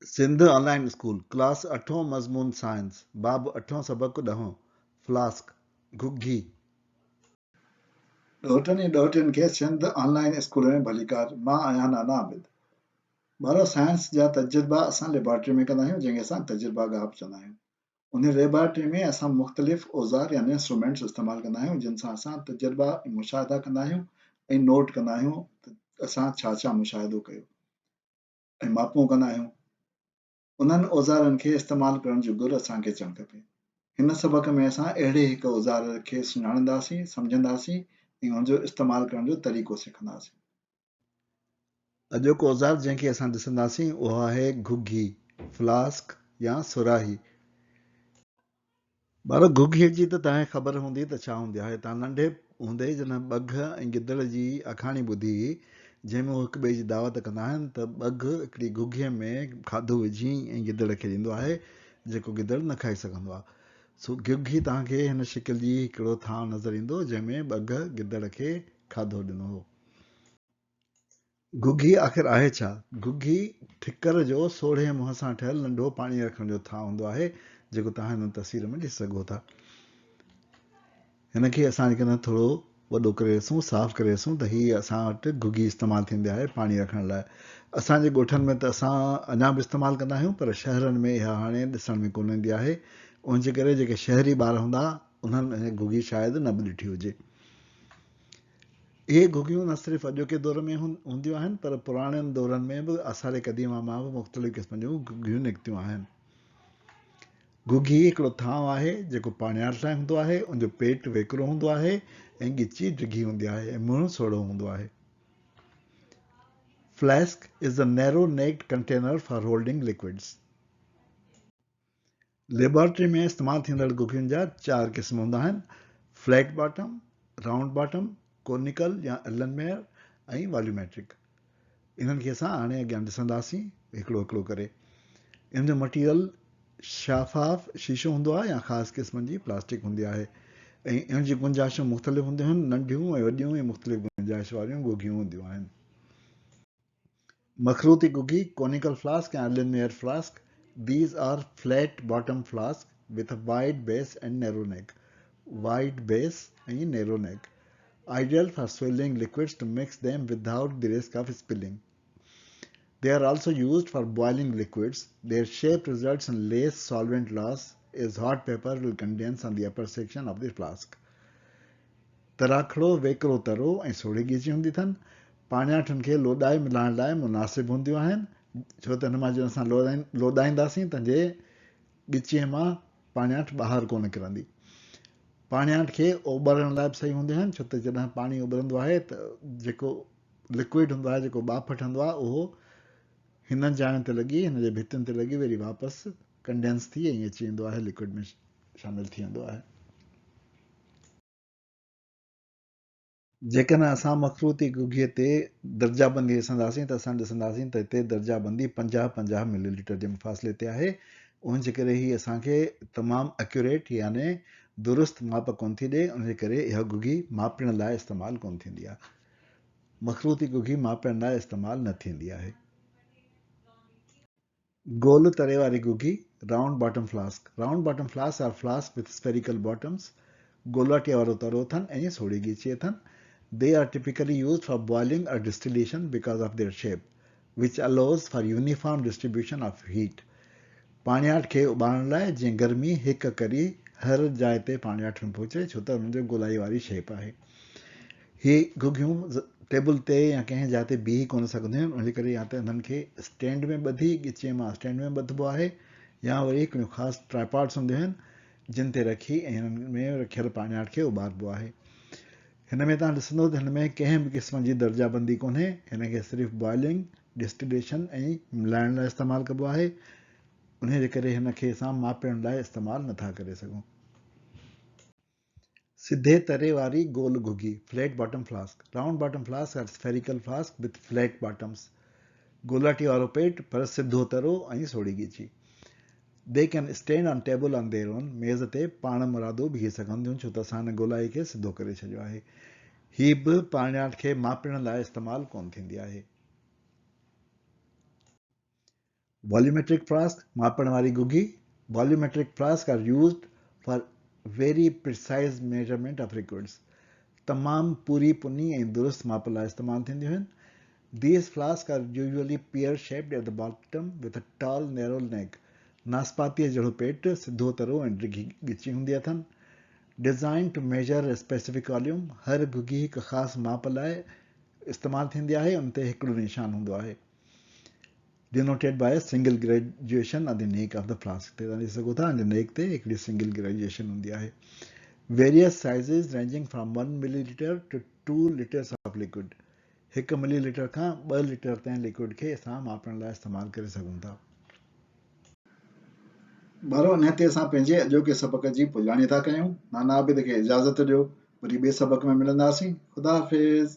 Sindh online school class 8 मज़मून science बाब 8 सबक 10 फ्लास्क घुघी। ॾोहटनि ऐं ॾोहटियुनि खे सिंध ऑनलाइन स्कूल में भलीकार। मां आहियां नाना आबिद। ॿारो साइंस जा तजुर्बा असां लेबोरेटरी में कंदा आहियूं, जंहिंखे असां तजुर्बा गाह बि चवंदा आहियूं। उन लेबोरेटरी में असां मुख़्तलिफ़ औज़ार यानी इंस्ट्रूमेंट्स इस्तेमालु कंदा आहियूं, जिन सां असां तजुर्बा ऐं मुशाहिदा कंदा आहियूं ऐं नोट कंदा आहियूं त असां छा छा मुशाहिदो कयो ऐं मापूं कंदा आहियूं। उन्हनि औज़ारनि खे इस्तेमालु करण जो गुर असांखे अचणु खपे। हिन सबक में असां अहिड़े हिकु औज़ार खे सुञाणंदासीं, सम्झंदासीं ऐं हुनजो इस्तेमालु करण जो तरीक़ो सिखंदासीं। अॼोको औज़ार जंहिंखे असां ॾिसंदासीं उहो आहे घुघी फ्लास्क या सुराही। ॿारो घुघीअ जी त तव्हांखे ख़बर हूंदी त छा हूंदी आहे। तव्हां नंढे हूंदे जॾहिं ॿघ ऐं गिदड़ जी अखाणी ॿुधी हुई, जंहिंमें उहे हिक ॿिए जी दावत कंदा आहिनि त ॿघ हिकिड़ी घुघीअ में खाधो विझी ऐं गिदड़ खे ॾींदो आहे, जेको गिदड़ न खाई सघंदो आहे। सो घुघी तव्हांखे हिन शिकिल जी हिकिड़ो थां नज़र ईंदो जंहिंमें ॿघ गिदड़ खे खाधो ॾिनो हो। घुघी आख़िर आहे छा? घुघी ठिकर जो सोढ़े मुंहं सां ठहियल नंढो पाणी रखण जो थां हूंदो आहे, जेको तव्हां हिन तस्वीर में ॾिसी सघो था। हिनखे असां जेकॾहिं थोरो वॾो करे ॾिसूं, साफ़ु करे ॾिसूं त हीअ असां वटि घुघी इस्तेमालु थींदी आहे पाणी रखण लाइ। असांजे ॻोठनि में त असां अञा बि इस्तेमालु कंदा आहियूं, पर शहरनि में इहा हाणे ॾिसण में कोन ईंदी आहे। उनजे करे जेके शहरी ॿार हूंदा उन्हनि घुघी शायदि न बि ॾिठी हुजे। इहे घुघियूं न सिर्फ़ु अॼोके दौर में हूंदियूं आहिनि, पर पुराणनि दौरनि में बि आसारे क़दीमा मां बि मुख़्तलिफ़ क़िस्म जूं घुघियूं निकितियूं आहिनि। घुघी हिकिड़ो थांव आहे जेको पाणियार लाइ हूंदो आहे। उनजो पेट वेकिरो हूंदो आहे ऐं ॻिची डिघी हूंदी आहे ऐं मुंहुं सोढ़ो हूंदो आहे। Flask is a narrow necked container for holding liquids. Laboratory में इस्तेमालु थींदड़ घुघियुनि जा 4 क़िस्म हूंदा आहिनि: flat bottom, round bottom, conical या एलनमेयर ऐं वॉल्यूमेट्रिक। इन्हनि खे असां हाणे अॻियां ॾिसंदासीं हिकिड़ो हिकिड़ो करे। इन जो मटीरियल शाफ़ाफ़ शीशो हूंदो आहे या ख़ासि क़िस्मनि जी प्लास्टिक हूंदी आहे ऐं इन जी गुंजाइशूं मुख़्तलिफ़ हूंदियूं आहिनि। नंढियूं ऐं वॾियूं ऐं मुख़्तलिफ़ गुंजाइश वारियूं घुघियूं हूंदियूं आहिनि। मखरूती घुघी, कोनिकल फ्लास्क या एलनमेयर flask. These are flat bottom flask with a wide base and narrow neck. Wide base and narrow neck. Ideal for swirling liquids to mix them without the risk of spilling. They are also used for boiling liquids. Their shape results in less solvent loss as hot pepper will condense on the upper section of the flask. तराखड़ो वेकिरो तरो ऐं सोढ़ी ॻिची हूंदी अथनि। पाणियाठनि खे लोॾाए मिलाइण लाइ मुनासिबु हूंदियूं आहिनि, छो त हिन मां जो असां लोॾाईंदासीं त जे ॻिचीअ मां पाणियाठ ॿाहिरि कोन निकिरंदी। पाणियाठ खे उॿारण लाइ बि सही हूंदियूं आहिनि, छो त जॾहिं पाणी उॿरंदो आहे त जेको लिक्विड हूंदो आहे, जेको बाफ़ ठहंदो आहे, उहो हिन जायुनि ते लॻी, हिन जे भितियुनि ते लॻी वरी वापसि कंडेंस थी ऐं अची वेंदो आहे, लिक्विड में शामिलु थी वेंदो आहे। जेकॾहिं असां मखरूती घुघीअ ते दर्जाबंदी ॾिसंदासीं त असां ॾिसंदासीं त हिते दर्जाबंदी 50-50 मिलीलीटर जे मुफ़ासिले ते आहे। उनजे करे ही असांखे तमामु एक्यूरेट याने दुरुस्त माप कोन थी ॾिए। उनजे करे इहा घुघी मापण लाइ इस्तेमालु कोन थींदी आहे। मखरूती घुघी मापण लाइ इस्तेमालु न थींदी आहे। गोल तरे वारी घुघी, round bottom flask. Round bottom flask are flask with spherical bottoms. गोलाटीअ वारो तरो अथनि ऐं सोढ़ी ॻिची अथनि। They are typically used for boiling or distillation because of their shape, which allows for uniform distribution of heat. पाणियाठ खे उॿारण लाइ जीअं गर्मी हिकु करी हर जाइ ते पाणियाठ में पहुचे, छो त हुनजो गोलाई वारी शेप आहे। ही घुघियूं टेबल ते या कंहिं जाइ ते बीह कोन सघंदियूं आहिनि, उनजे करे या त हिननि खे स्टैंड में ॿधी ॻिचीअ मां स्टैंड में ॿधिबो आहे, या वरी हिकिड़ियूं ख़ासि ट्राईपॉड्स हूंदियूं आहिनि जिन ते रखी ऐं हिननि में रखियल पाणियाठ खे उॿारिबो आहे। हिन में तव्हां ॾिसंदो त हिन में कंहिं बि क़िस्म जी दर्जाबंदी कोन्हे। हिन खे सिर्फ़ु बॉइलिंग, डिस्टिलेशन ऐं मिलाइण लाइ इस्तेमालु कबो आहे। उन जे करे हिन खे असां मापण लाइ इस्तेमालु नथा करे सघूं। सिधे तरे वारी गोल घुघी, flat bottom flask. Round bottom flask are spherical flask with flat bottoms. गोलाटी वारो पेट पर सिधो तरो ऐं सोढ़ी ॻिची। They can stand on table on their own. मेज़ ते पाण मुरादो बीही सघंदियूं, छो त असां हिन गोलाई खे सिधो करे छॾियो आहे। ही बि पाणियाठ खे मापण लाइ इस्तेमालु कोन थींदी आहे। Volumetric flask, मापण वारी गुगी. Volumetric flasks are used for very precise measurement of liquids. तमाम पूरी पुनी ऐं दुरुस्त माप लाइ इस्तेमाल थींदियूं आहिनि. These flasks are usually pear-shaped at the bottom with a tall, narrow neck. नासपातीअ जहिड़ो पेट, सिधो तरो ऐं डिघी ॻिची हूंदी अथनि. Designed to measure a specific volume, हर गुगी हिकु ख़ासि माप लाइ इस्तेमाल थींदी आहे. उन ते हिकिड़ो निशान हूंदो आहे. Denoted by a single graduation on the neck of the flask. ते तव्हां ॾिसी सघो था हिन नेक ते हिकिड़ी सिंगल ग्रेजुएशन हूंदी आहे. Various sizes ranging from 1 milliliter to 2 liters of liquid. 1 millilitre खां 2 लीटर ताईं लिक्विड खे असां मापण लाइ इस्तेमालु करे सघूं था. ॿारो इन ते असां पंहिंजे अॼोके सबक जी पुॼाणी था कयूं. नाना आबिद खे इजाज़त ॾियो. वरी ॿिए सबक में मिलंदासीं. ख़ुदा हाफ़िज़.